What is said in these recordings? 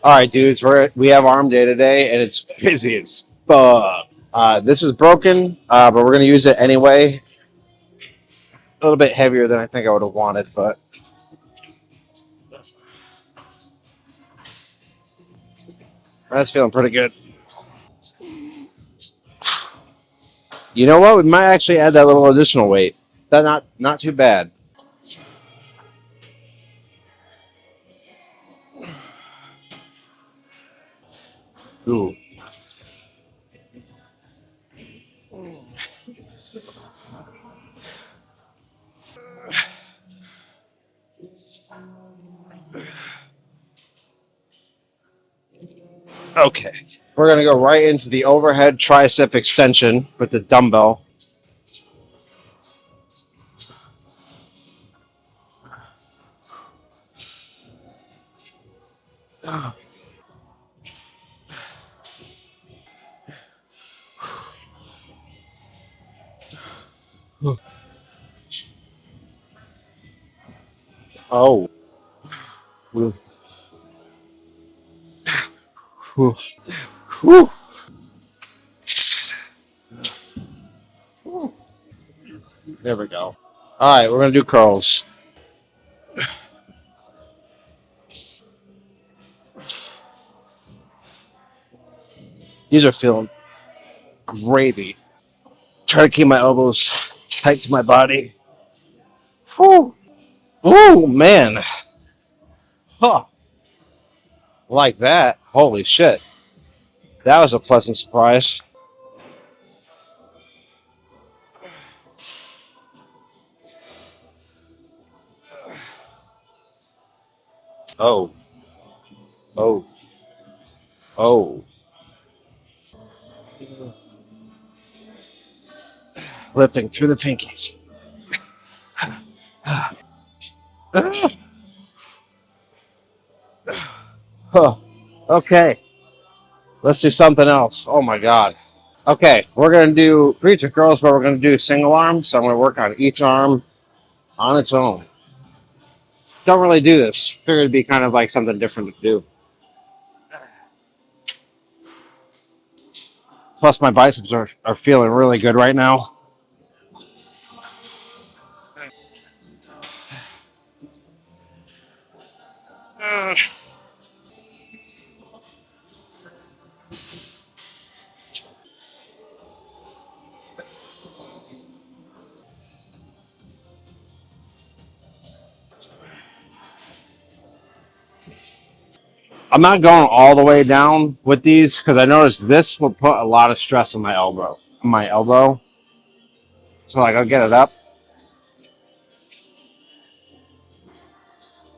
All right, dudes, we have arm day today, and it's busy as fuck. This is broken, but we're gonna use it anyway. A little bit heavier than I think I would have wanted, but that's feeling pretty good. You know what? We might actually add that little additional weight. That not too bad. Ooh. Okay. We're gonna go right into the overhead tricep extension with the dumbbell. Oh. Ooh. Ooh. Ooh. There we go. All right, we're gonna do curls. These are feeling gravy. Try to keep my elbows tight to my body. Whew. Ooh, man. Huh. Like that. Holy shit. That was a pleasant surprise. Oh, oh, oh. Lifting through the pinkies. Huh. Okay, let's do something else. Oh my god. Okay, we're gonna do preacher curls, but we're gonna do single arm. So I'm gonna work on each arm on its own. Don't really do this. Figured it'd be kind of like something different to do. Plus, my biceps are feeling really good right now. I'm not going all the way down with these because I noticed this will put a lot of stress on my elbow. So like I'll get it up,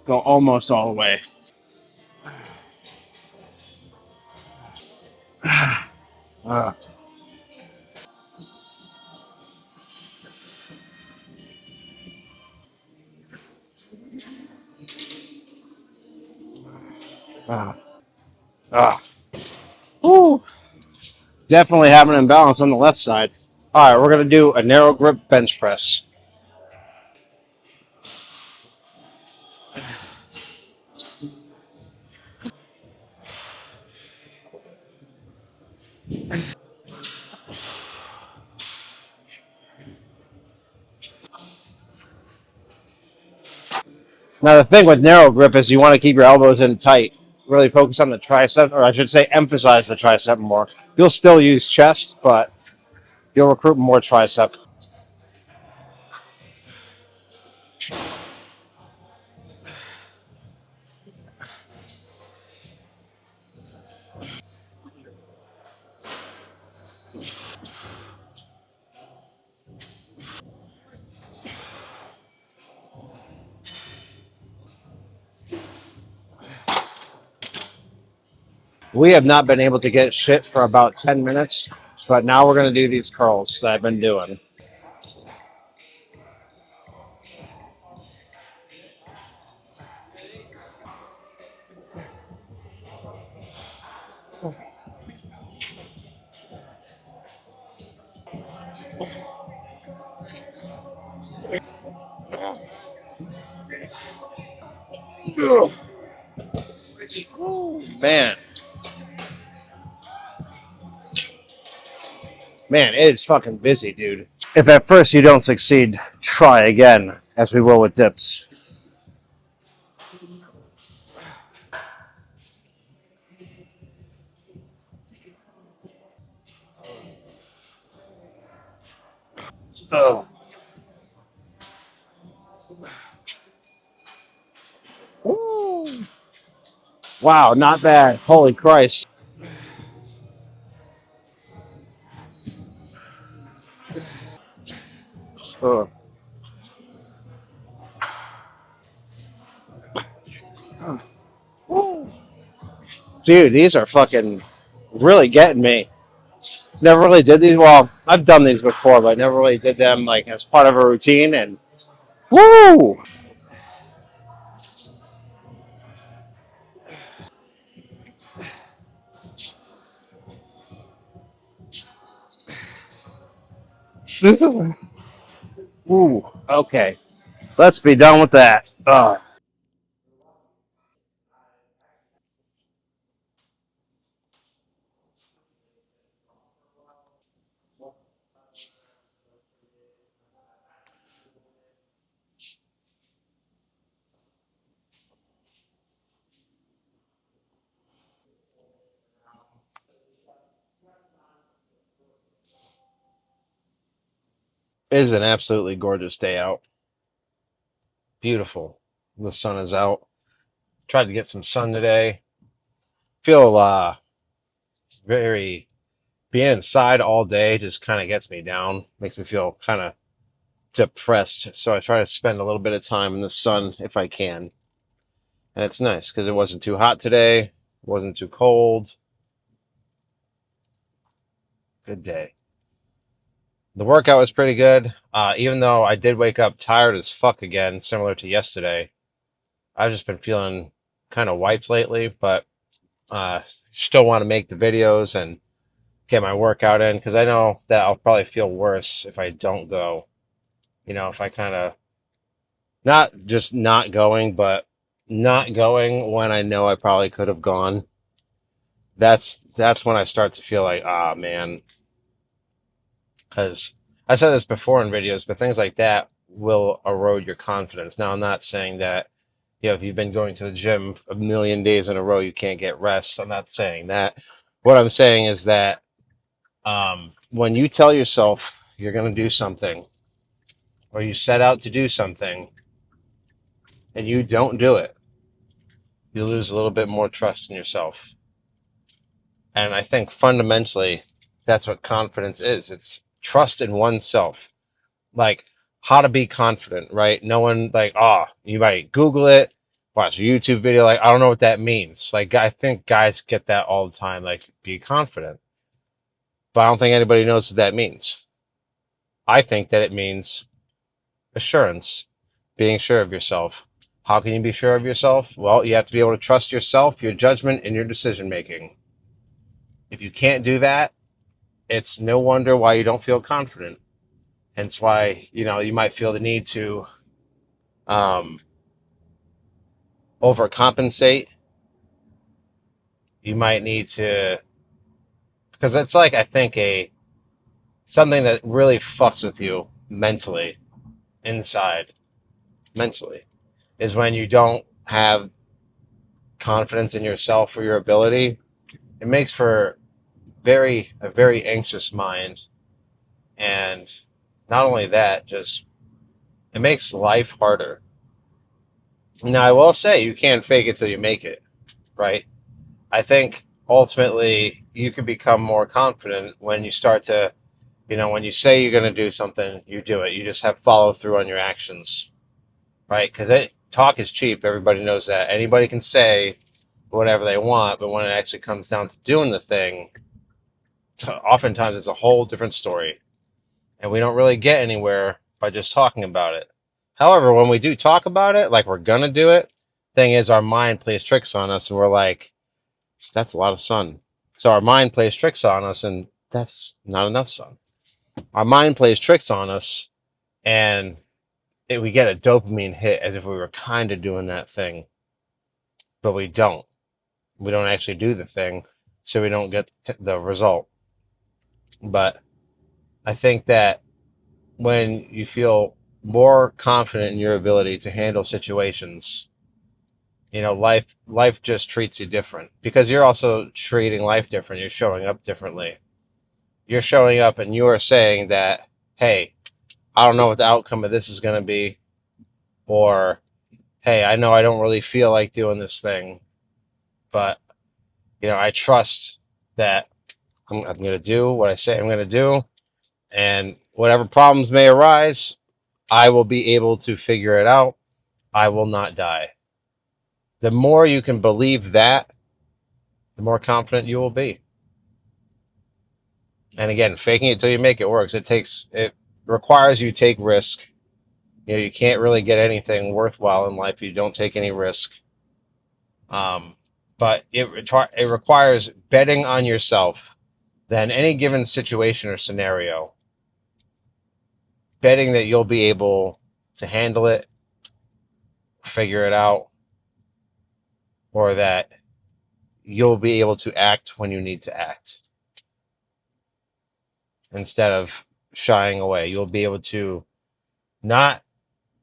go almost all the way. Uh, uh, uh. Woo. Definitely have an imbalance on the left side. All right, we're gonna do a narrow grip bench press. Now the thing with narrow grip is you want to keep your elbows in tight. Really focus on the tricep, or I should say, emphasize the tricep more. You'll still use chest, but you'll recruit more tricep. We have not been able to get shit for about 10 minutes, but now we're going to do these curls that I've been doing. Man, man, it is fucking busy, dude. If at first you don't succeed, try again, as we will with dips. Oh. Wow, not bad. Holy Christ. Oh. Dude, these are fucking really getting me. Never really did these. Well, I've done these before, but I never really did them like as part of a routine. And woo! Ooh, okay. Let's be done with that. It is an absolutely gorgeous day out. Beautiful. The sun is out. Tried to get some sun today. Feel very being inside all day just kind of gets me down. Makes me feel kind of depressed. So I try to spend a little bit of time in the sun if I can. And it's nice because it wasn't too hot today. It wasn't too cold. Good day. The workout was pretty good. Even though I did wake up tired as fuck again, similar to yesterday. I've just been feeling kind of wiped lately, but still want to make the videos and get my workout in because I know that I'll probably feel worse if I don't go. You know, if I kind of not just not going, but not going when I know I probably could have gone. That's when I start to feel like, ah, man, because I said this before in videos, but things like that will erode your confidence. Now, I'm not saying that, you know, if you've been going to the gym a million days in a row, you can't get rest. I'm not saying that. What I'm saying is that when you tell yourself you're going to do something or you set out to do something and you don't do it, you lose a little bit more trust in yourself. And I think fundamentally, that's what confidence is. It's trust in oneself. Like how to be confident, right? No one like, oh, you might Google it, watch a YouTube video. Like, I don't know what that means. Like, I think guys get that all the time. Like, be confident. But I don't think anybody knows what that means. I think that it means assurance, being sure of yourself. How can you be sure of yourself? Well, you have to be able to trust yourself, your judgment, and your decision making. If you can't do that, it's no wonder why you don't feel confident. Hence why, you know, you might feel the need to um, overcompensate. You might need to, because it's like, I think something that really fucks with you mentally, inside, mentally, is when you don't have confidence in yourself or your ability. It makes for a very anxious mind. And not only that, just it makes life harder. Now, I will say you can't fake it till you make it, right? I think ultimately you can become more confident when you start to, you know, when you say you're going to do something, you do it. You just have follow through on your actions, right? Because talk is cheap. Everybody knows that. Anybody can say whatever they want, but when it actually comes down to doing the thing, oftentimes it's a whole different story. And we don't really get anywhere by just talking about it. However, when we do talk about it, like we're going to do it, thing is our mind plays tricks on us and we're like, that's a lot of sun. So our mind plays tricks on us and that's not enough sun. Our mind plays tricks on us and we get a dopamine hit as if we were kind of doing that thing, but we don't. We don't actually do the thing, so we don't get the result. But I think that when you feel more confident in your ability to handle situations, life just treats you different because you're also treating life different. You're showing up differently. You're showing up and you are saying that, hey, I don't know what the outcome of this is going to be, or hey, I know I don't really feel like doing this thing, but I trust that I'm going to do what I say I'm going to do, and whatever problems may arise, I will be able to figure it out. I will not die. The more you can believe that, the more confident you will be. And again, faking it till you make it works. It requires you take risk. You can't really get anything worthwhile in life if you don't take any risk. But it requires betting on yourself. Then any given situation or scenario, betting that you'll be able to handle it, figure it out, or that you'll be able to act when you need to act instead of shying away. You'll be able to, not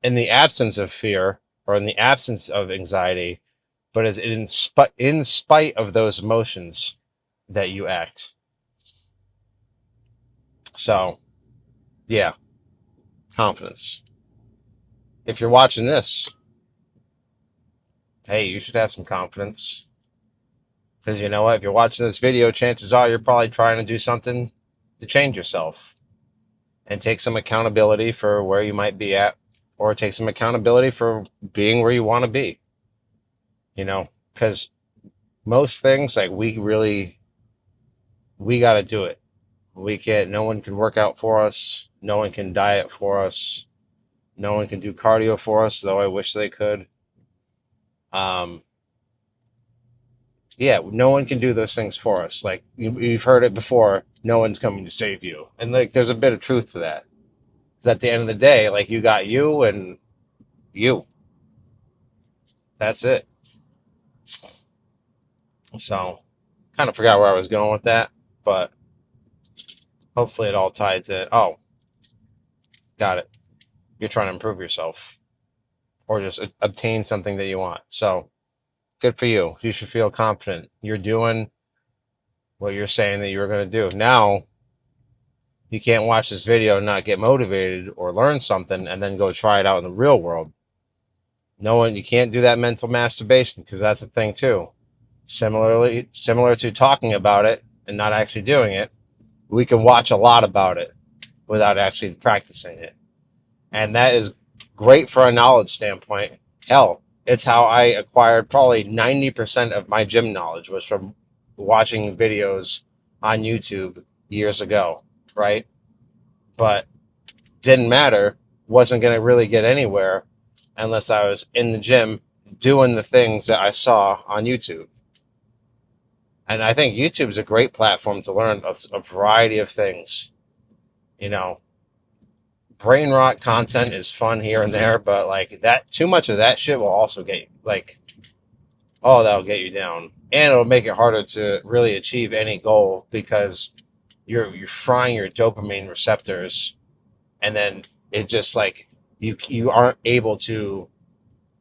in the absence of fear or in the absence of anxiety, but it's in spite of those emotions that you act. So, yeah, confidence. If you're watching this, hey, you should have some confidence. Because you know what? If you're watching this video, chances are you're probably trying to do something to change yourself and take some accountability for where you might be at, or take some accountability for being where you want to be. Because most things, like, we got to do it. No one can work out for us. No one can diet for us. No one can do cardio for us, though I wish they could. Yeah, no one can do those things for us. Like, you've heard it before, no one's coming to save you. And like, there's a bit of truth to that. 'Cause at the end of the day, like, you got you and you. That's it. So, kind of forgot where I was going with that, but hopefully it all ties in. Oh, got it. You're trying to improve yourself or just obtain something that you want. So, good for you. You should feel confident. You're doing what you're saying that you were going to do. Now, you can't watch this video and not get motivated or learn something and then go try it out in the real world. You can't do that mental masturbation, because that's a thing too. Similar to talking about it and not actually doing it, we can watch a lot about it without actually practicing it. And that is great for a knowledge standpoint. Hell, it's how I acquired probably 90% of my gym knowledge, was from watching videos on YouTube years ago, right? But didn't matter, wasn't going to really get anywhere unless I was in the gym doing the things that I saw on YouTube. And I think YouTube is a great platform to learn a variety of things. Brain rot content is fun here and there, but like, that, too much of that shit will also get you, like, oh, that'll get you down, and it'll make it harder to really achieve any goal, because you're frying your dopamine receptors, and then it just, like, you aren't able to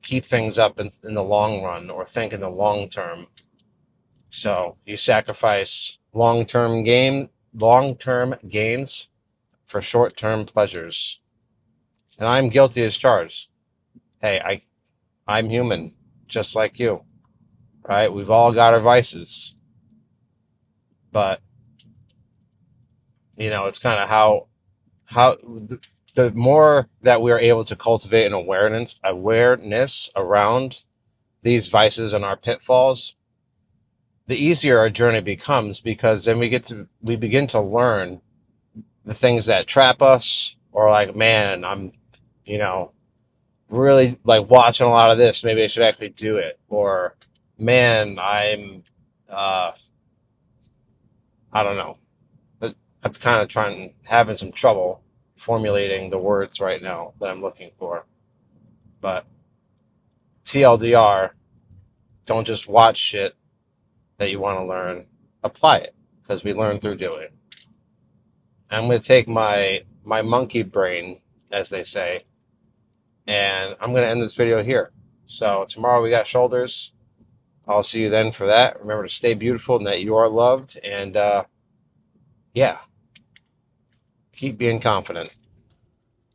keep things up in the long run or think in the long term. So you sacrifice long-term gains for short-term pleasures. And I'm guilty as charged. Hey, I'm human, just like you, right? We've all got our vices, but it's kind of how the more that we're able to cultivate an awareness around these vices and our pitfalls, the easier our journey becomes, because then we begin to learn the things that trap us, or like, man, I'm, really, like, watching a lot of this. Maybe I should actually do it. Or, man, uh, I don't know. I'm kind of having some trouble formulating the words right now that I'm looking for. But TLDR, don't just watch shit. that you want to learn, apply it, because we learn through doing. I'm going to take my monkey brain, as they say, and I'm going to end this video here. So tomorrow we got shoulders. I'll see you then for that. Remember to stay beautiful and that you are loved. And yeah, keep being confident.